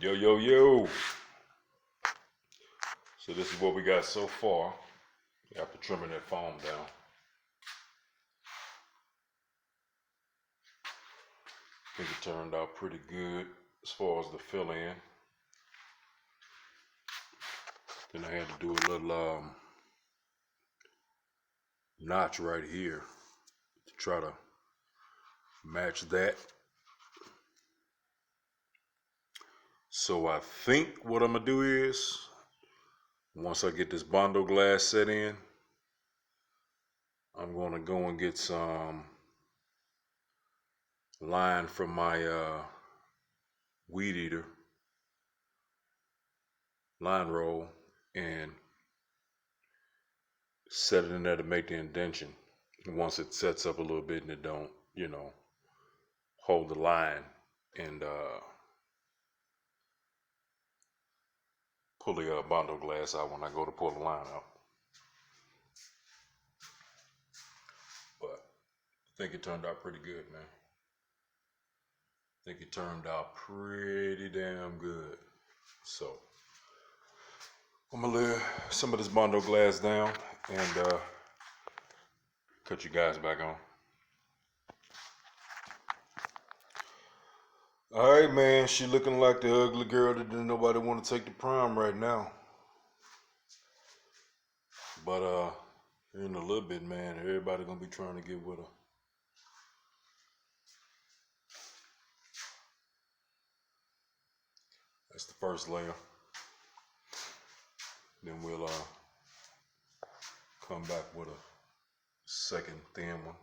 Yo, yo, yo. So this is what we got so far after trimming that foam down. I think it turned out pretty good as far as the fill in. Then I had to do a little notch right here to try to match that. So I think what I'm gonna do is, once I get this Bondo glass set in, I'm gonna go and get some line from my weed eater line roll and set it in there to make the indentation. Once it sets up a little bit and it don't, hold the line, and pull the Bondo glass out when I go to pull the line out. But I think it turned out pretty good, man. I think it turned out pretty damn good. So I'm gonna lay some of this Bondo glass down and cut you guys back on. All right, man. She looking like the ugly girl that didn't nobody want to take to prom right now. But in a little bit, man, everybody gonna be trying to get with her. That's the first layer. Then we'll come back with a second thin one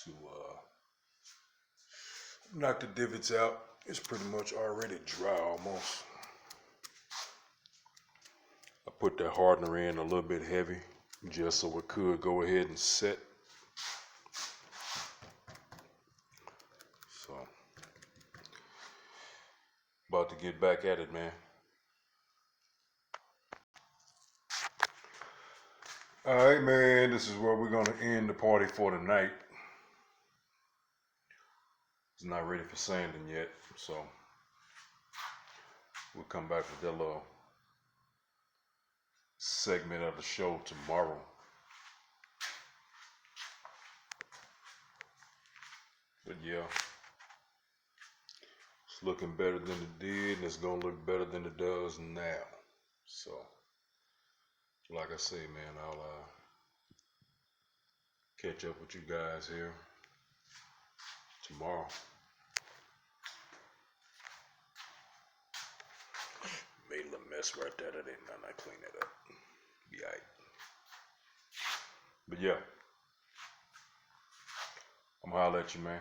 to knock the divots out. It's pretty much already dry almost. I put that hardener in a little bit heavy just so it could go ahead and set. So, about to get back at it, man. All right, man, this is where we're going to end the party for tonight. It's not ready for sanding yet, so we'll come back with that little segment of the show tomorrow. But yeah, it's looking better than it did, and it's going to look better than it does now. So, like I say, man, I'll catch up with you guys here tomorrow. Made a little mess right there. That ain't nothing. I clean it up. Be alright. But yeah, I'm gonna holler at you, man.